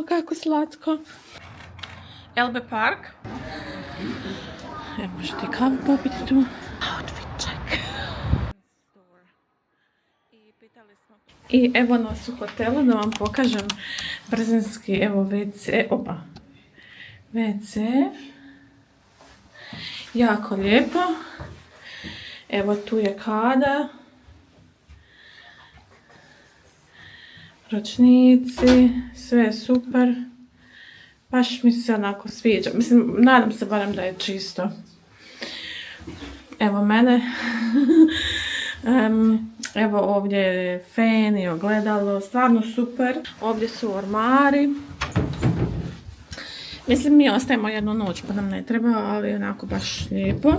kako slatko. Elbe Park. Evo, možete i kavu popiti tu. Outfit check. I evo nas u hotelu da vam pokažem brzinski, evo WC, opa. WC. Jako lijepo. Evo tu je kada. Ročnici, sve je super. Baš mi se onako sviđa. Mislim, nadam se barem da je čisto. Evo mene. Evo ovdje je fen i ogledalo. Stvarno super. Ovdje su ormari. Mislim, mi ostajemo jednu noć pa nam ne treba, ali onako baš lijepo.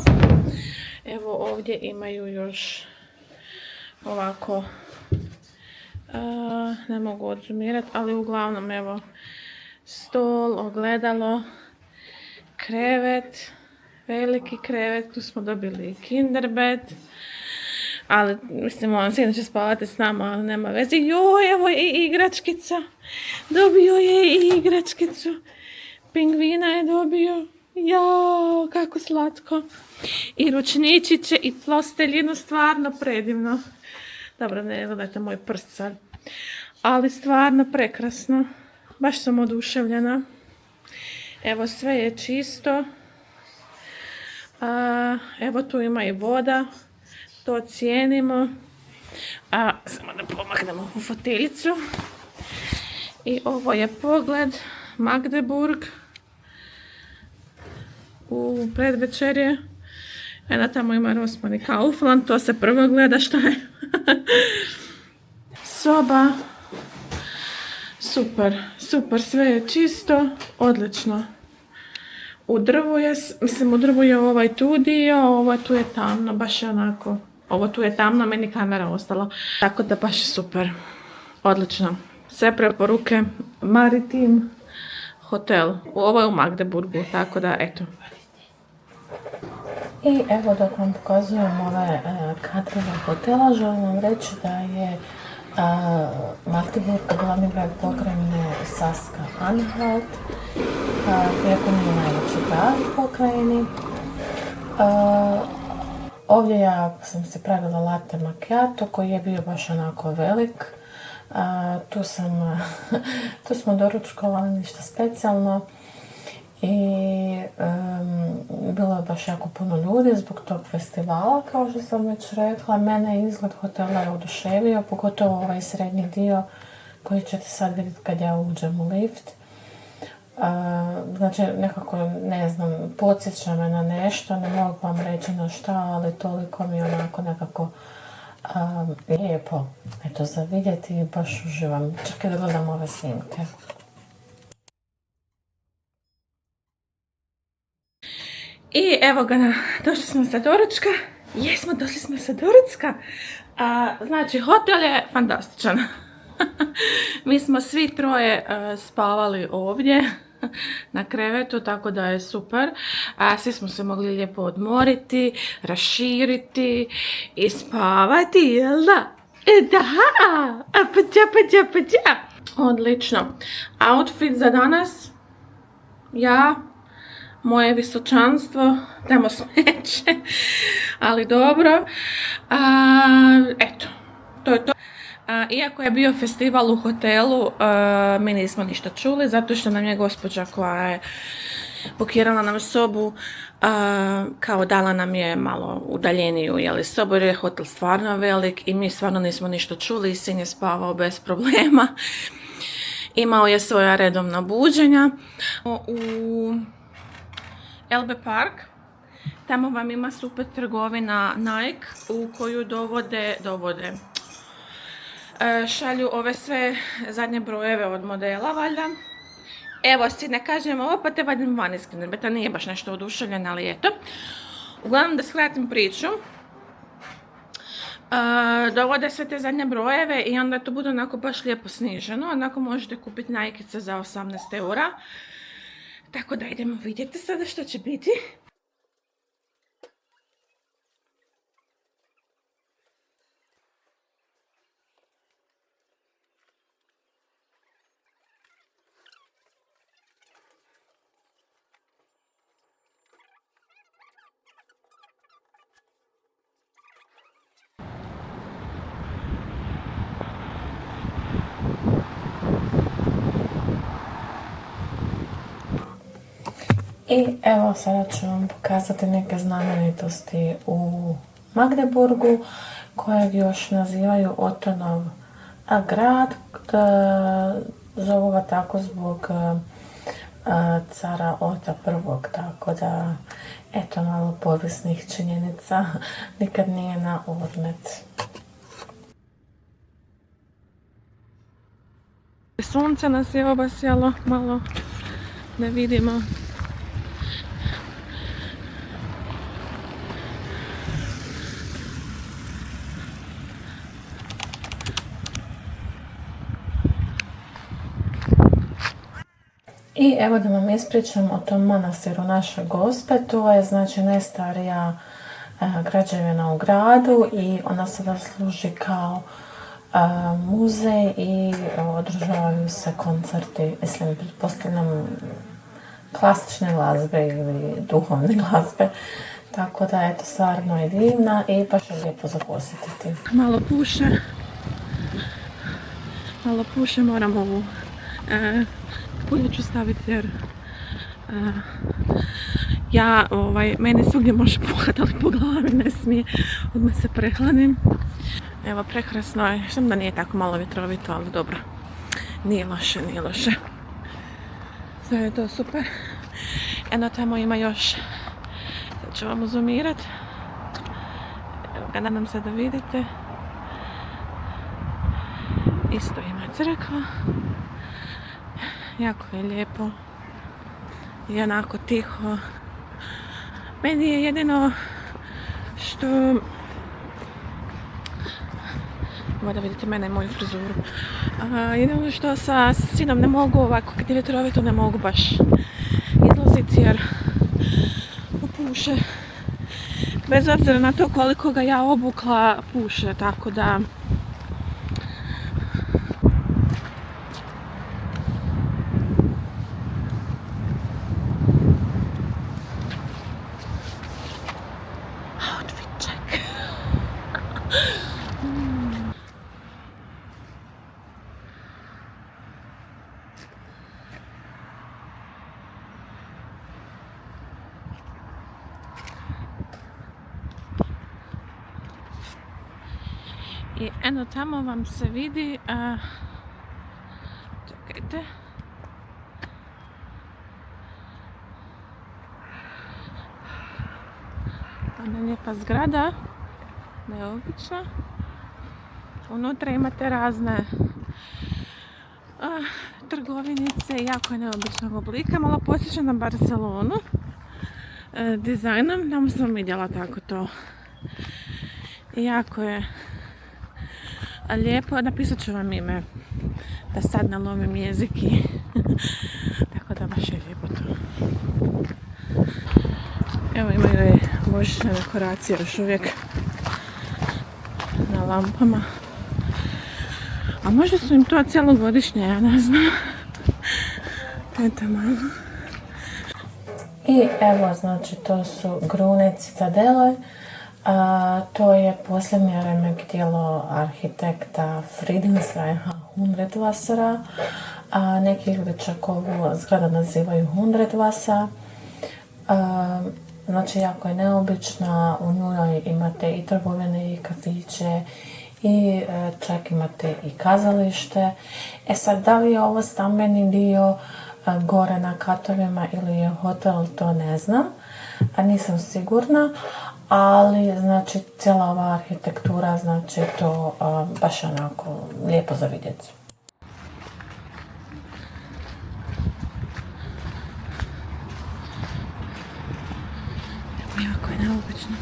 Evo ovdje imaju još ovako, ne mogu odzumirati, ali uglavnom evo stol, ogledalo, krevet, veliki krevet, tu smo dobili kinder bed, ali mislim on sin će spavati s nama, ali nema veze. Joj, evo je i igračkica, dobio je i igračkicu, pingvina je dobio, jao, kako slatko. I ručničiće i plosteljinu, stvarno predivno. Dobro, ne gledajte moj prst sad. Ali stvarno prekrasno. Baš sam oduševljena. Evo sve je čisto. Evo tu ima i voda. To cijenimo. Samo da pomaknemo u foteljicu. I ovo je pogled Magdeburg. U predvečerje. Eno tamo ima Rossmann i Kaufland, to se prvo gleda šta je. Soba. Super, super, sve je čisto, odlično. U drvu je ovaj tu dio, ovo tu je tamno, baš je onako. Ovo tu je tamno, meni kamera ostala. Tako da baš je super, odlično. Sve preporuke, Maritim hotel, ovo je u Magdeburgu, tako da eto. I evo dok vam pokazujem ove kadrove hotela, želim vam reći da je Magdeburg glavni grad pokrajine Saska-Anhalt, iako nije najveći grad u pokrajini. Ovdje ja sam se pravila latte macchiato koji je bio baš onako velik. Tu smo doručkovali ništa specijalno. I bilo je baš jako puno ljudi zbog tog festivala, kao što sam već rekla. Mene izgled hotela je oduševio, pogotovo ovaj srednji dio koji ćete sad vidjeti kad ja uđem u lift. Znači nekako, ne znam, podsjeća me na nešto, ne mogu vam reći na šta, ali toliko mi je onako nekako lijepo. Eto, za vidjeti i baš uživam. Čekaj da gledam ove snimke. I evo ga, došli smo sa doručka. Jesmo, došli smo sa doručka. Znači, hotel je fantastičan. Mi smo svi troje spavali ovdje na krevetu, tako da je super. Svi smo se mogli lijepo odmoriti, raširiti i spavati, jel da? Da, pa. Odlično. Outfit za danas. Ja, moje visočanstvo, tamo smeće, ali dobro. Eto, to je to. Iako je bio festival u hotelu, mi nismo ništa čuli, zato što nam je gospođa koja je pokirala nam sobu, kao dala nam je malo udaljeniju sobu, jer je hotel stvarno velik i mi stvarno nismo ništa čuli i sin je spavao bez problema. Imao je svoja redovna buđenja. U Elbe Park, tamo vam ima super trgovina Nike u koju dovode šalju ove sve zadnje brojeve od modela, valjda. Evo, si ne kažem ovo, pa te vadim van iz Kinderbeta, nije baš nešto oduševljeno, ali eto. Uglavnom, da skratim priču. Dovode sve te zadnje brojeve i onda to bude onako baš lijepo sniženo. Onako možete kupiti Nike-ice za 18 eura. Tako da idemo vidjeti sada što će biti. I evo sada ću vam pokazati neke znamenitosti u Magdeburgu, kojeg još nazivaju Otonov grad. Zovu ga tako zbog cara Ota I, tako da eto malo povijesnih činjenica, nikad nije na odmet. Sunce nas je obasjalo malo, da vidimo. I evo da vam ispričam o tom manastiru Naše Gospe. To je znači najstarija građevina u gradu i ona sada služi kao muzej i održavaju se koncerti, mislim, pretpostavljam klasične glazbe ili duhovne glazbe. Tako da eto, stvarno je divna i baš je lijepo za posjetiti. Malo puše, moram ovu puljiću staviti jer meni svugdje može puhati, ali po glavi ne smije, odmah se prehladim. Evo, prekrasno je, što da nije tako malo vjetrovito, ali dobro, nije loše. Sve je to super. Eno, tamo ima još, sad ću vam zoomirat, evo ga, nadam se da vidite. Isto ima crkva, jako je lijepo i onako tiho. Meni je jedino što, evo da vidite mene i moju frizuru, jedino što sa sinom ne mogu ovako, kad je vjetrovito ne mogu baš izlaziti jer puše. Bez obzira na to koliko ga ja obukla, puše, tako da i eno tamo vam se vidi, čekajte, ona lijepa zgrada, neobična. Unutra imate razne trgovinice, jako je neobičnog oblika, malo posjeća na Barcelonu dizajnom, tamo sam vidjela tako to. Jako je lijepo, napisat ću vam ime, da sad ne lovim jezik i tako da baš je lijepo to. Evo imaju i božićne dekoracije još uvijek na lampama. A možda su im to cijelogodišnje, ja ne znam. Eto malo. I evo, znači, to su Grune citadele. To je posljednje remek djelo arhitekta Friedensreicha Hundertwassera. Neki ljudi čak ovu zgradu nazivaju Hundertwasser. Znači, jako je neobična. U njoj imate i trgovine i kafiće i čak imate i kazalište. Sad, da li je ovo stambeni dio gore na katovima ili je hotel, to ne znam. Nisam sigurna. Ali, znači, cijela ova arhitektura, znači, to baš onako lijepo za vidjeti. Jako je neobično.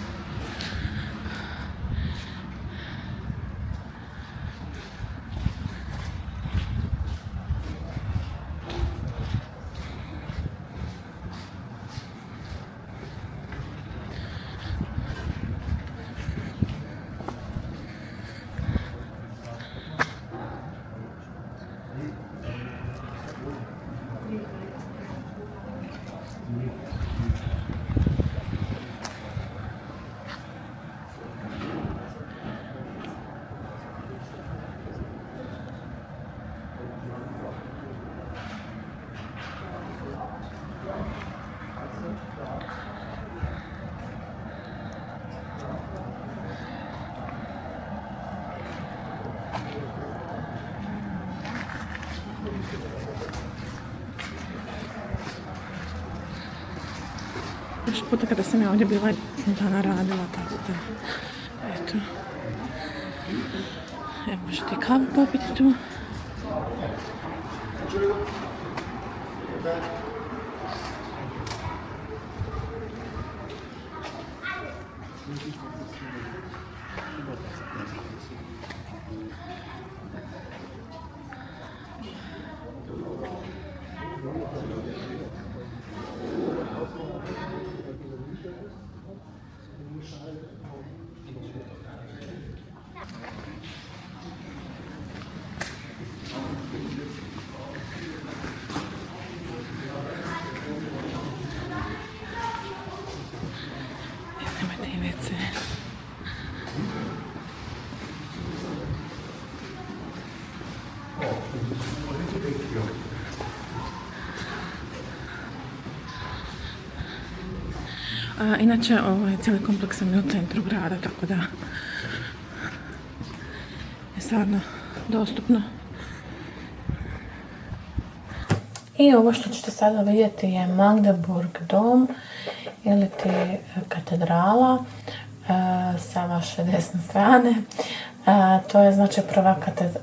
Prošli puta kada sam ja ovdje bila, fontana radila, tako da, eto. Evo, možete i kavu popiti tu. Inače, cijeli kompleks je u centru grada, tako da je stvarno dostupno. I ovo što ćete sada vidjeti je Magdeburg dom ili ti katedrala sa vaše desne strane. To je znači prva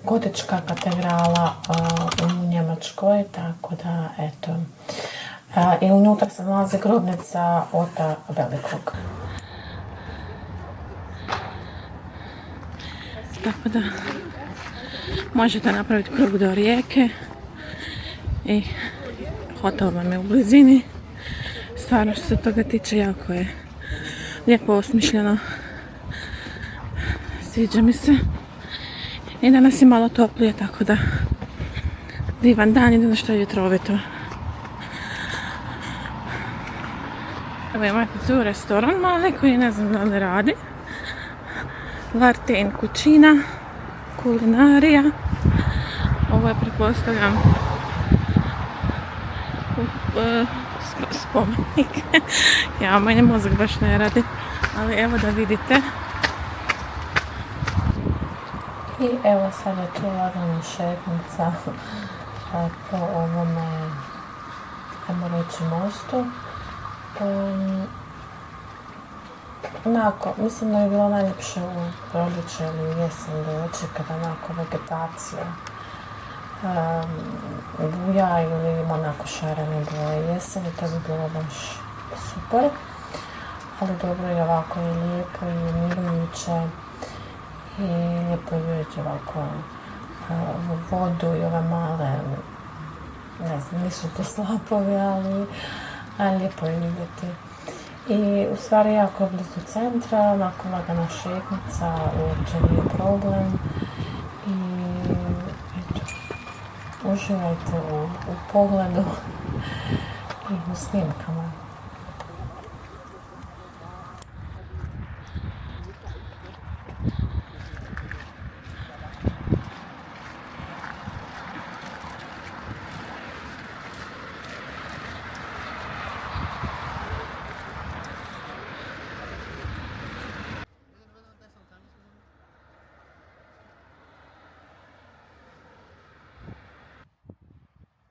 gotička katedrala u Njemačkoj, tako da eto. I unutra se nalazi grobnica Ota Velikog. Tako da možete napraviti krug do rijeke i hotel vam je u blizini. Stvarno što se toga tiče jako je lijepo osmišljeno. Sviđa mi se. I danas je malo toplije, tako da divan dan, jedino što je vjetrovito. Evo imate tu restoran mali koji ne znam da li radi. Varten kućina, kulinarija. Ovo je, pretpostavljam, spomenik. Ja, moj mozak baš ne radi. Ali evo da vidite. I evo sad je tu lagana šetnica po ovome, ajmo reći, mostu. Onako, mislim da je bilo najljepše u proljeće ili u jesen doći kada onako vegetacija buja ili ima onako šarene boje jesen i to bi bilo baš super. Ali dobro je ovako i lijepo i umirujuće i lijepo je vidjeti ovako vodu i ove male, ne znam, nisu to slapovi, ali lijepo je vidjeti. I u stvari jako je blizu centra, onako lagana šetnica, uopće nije problem. I eto, uživajte u pogledu i u snimkama.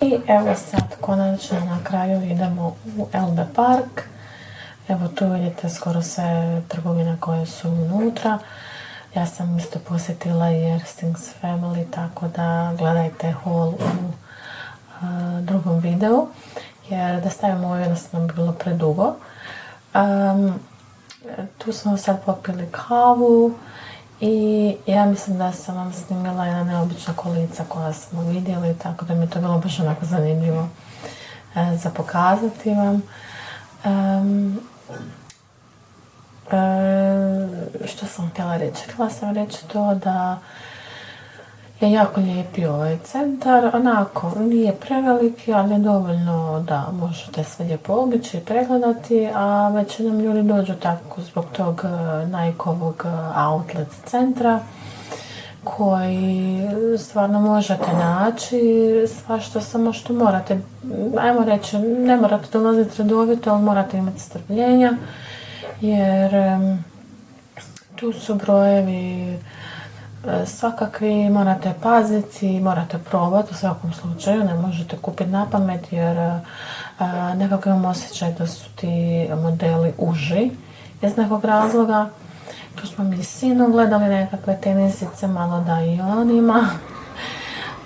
I evo sad konačno na kraju idemo u Elbe park. Evo tu vidite skoro sve trgovine koje su unutra. Ja sam isto posjetila i Erstings Family, tako da gledajte haul u drugom videu. Jer da stavimo ovo jednostavno bi bilo predugo. Tu smo sad popili kavu. I ja mislim da sam vam snimila jedna neobična kolica koja smo vidjeli, tako da mi je to bilo baš onako zanimljivo za pokazati vam. Što sam htjela reći? Htjela sam reći to da je jako lijepi ovaj centar, onako nije preveliki, ali je dovoljno da možete sve lijepo obići i pregledati, a većinom ljudi dođu tako zbog tog Nikeovog outlet centra koji stvarno možete naći svašta, samo što morate, ajmo reći, ne morate dolaziti redovito, ali morate imati strpljenja jer tu su brojevi svakakvi, morate paziti, morate probati u svakom slučaju, ne možete kupiti na pamet jer nekako imam osjećaj da su ti modeli uži iz nekog razloga. Tu smo mi s sinom gledali nekakve tenisice, malo da i on ima.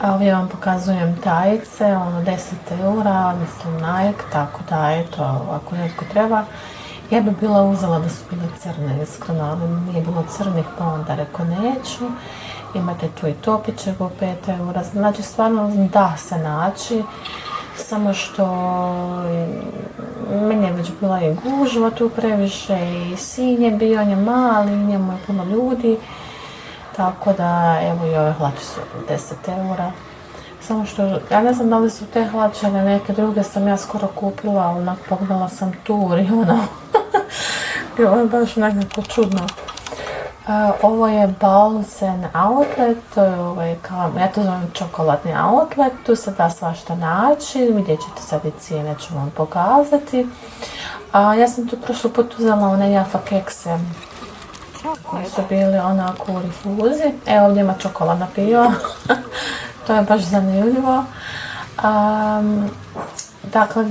Ovdje vam pokazujem tajice, 10 eura, mislim Nike, tako da eto, ako netko treba. Ja bi bila uzela da su bile crne, iskreno, ali nije bilo crnih, pa onda rekao neću. Imate tu i topićeg u 5 eura, znači stvarno da se naći, samo što meni je već bila i gužva tu previše i sin je bio, on je mali, njemu je puno ljudi, tako da evo i ove hlače su 10 eura. Samo što, ja ne znam da li su te hlače ili neke druge sam ja skoro kupila, onak pogledala sam tur i ono, bilo je baš nekako čudno. Ovo je Balls & Outlet, to je kao, ja to zovem čokoladni outlet, tu se da svašta naći, vidjet ćete sad i cijene, ću vam pokazati. Ja sam tu prošli put uzela one Jaffa kekse koji su bili onako u rifuzi. Evo ovdje ima čokoladna piva, to je baš zanimljivo. Dakle,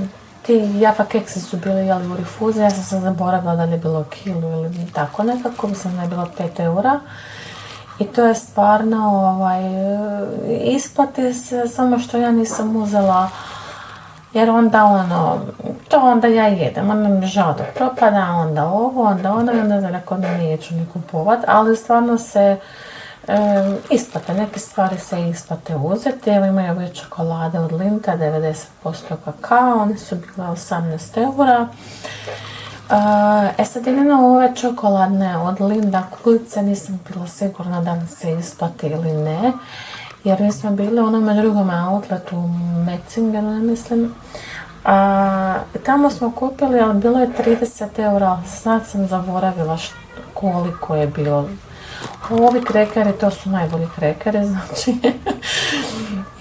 ti Jaffa keksi su bili u rifuzi, ja sam se zaboravila da je bilo kilu ili tako nekako, mislim da je bilo 5 eura. I to je stvarno, isplati se, samo što ja nisam uzela, jer onda to onda ja jedem, onda mi žao da propada, onda ovo, onda ono, i onda rekao da neću ni kupovat, ali stvarno se isplate, neke stvari se isplate uzeti. Evo imaju ove čokolade od Linda, 90% kakao, one su bile 18 eura. Sad jedino ove čokoladne od Linda kuglice nisam bila sigurna da li se isplati ili ne, jer mi smo bili u onome drugom outletu u Metzingenu, ne mislim. Tamo smo kupili, ali bilo je 30 eura, sad sam zaboravila koliko je bilo. Ovi krekeri, to su najbolji krekeri, znači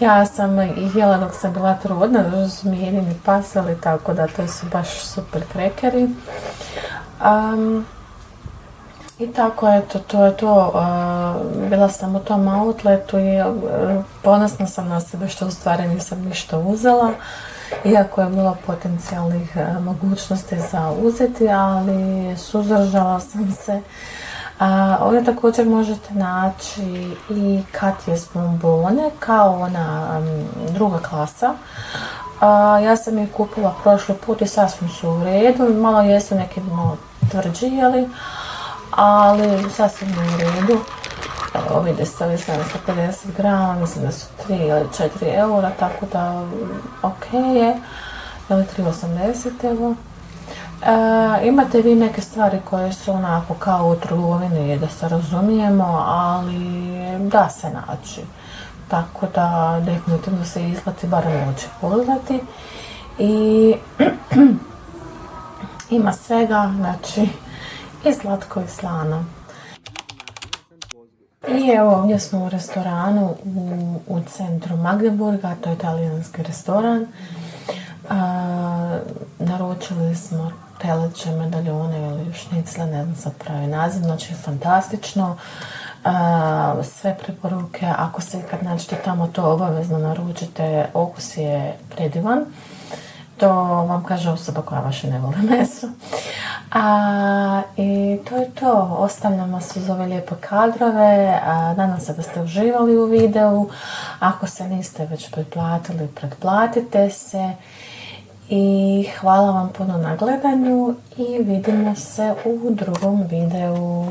ja sam ih jela dok sam bila trudna, da su mi jedini pasali, tako da to su baš super krekeri. I tako, eto, to je to. Bila sam u tom outletu i ponosna sam na sebe što u stvari nisam ništa uzela, iako je bilo potencijalnih mogućnosti za uzeti, ali suzdržala sam se. Ovdje također možete naći i Katjes bombone, kao ona druga klasa. Ja sam ih kupila prošli put i sasvim su u redu, malo jesu neki malo tvrđi, ali sasvim u redu. Evo vidi se, ovi 750 grama, mislim da su 3 ili 4 eura, tako da ok je, ili 3,80 evo. Imate vi neke stvari koje su onako kao u trgovini, da se razumijemo, ali da se naći. Tako da definitivno se isplati barem moći pogledati. I ima svega, znači i slatko i slano. I evo ovdje smo u restoranu u centru Magdeburga, to je talijanski restoran. Naručili smo teleće medaljone ili šnicle, ne znam sad pravi naziv, znači fantastično. Sve preporuke, ako se ikad nađete tamo, to obavezno naručite, okus je predivan. To vam kaže osoba koja baš ne voli meso. I to je to. Ostavljam vas uz ove lijepe kadrove. Nadam se da ste uživali u videu. Ako se niste već pretplatili, pretplatite se. I hvala vam puno na gledanju i vidimo se u drugom videu.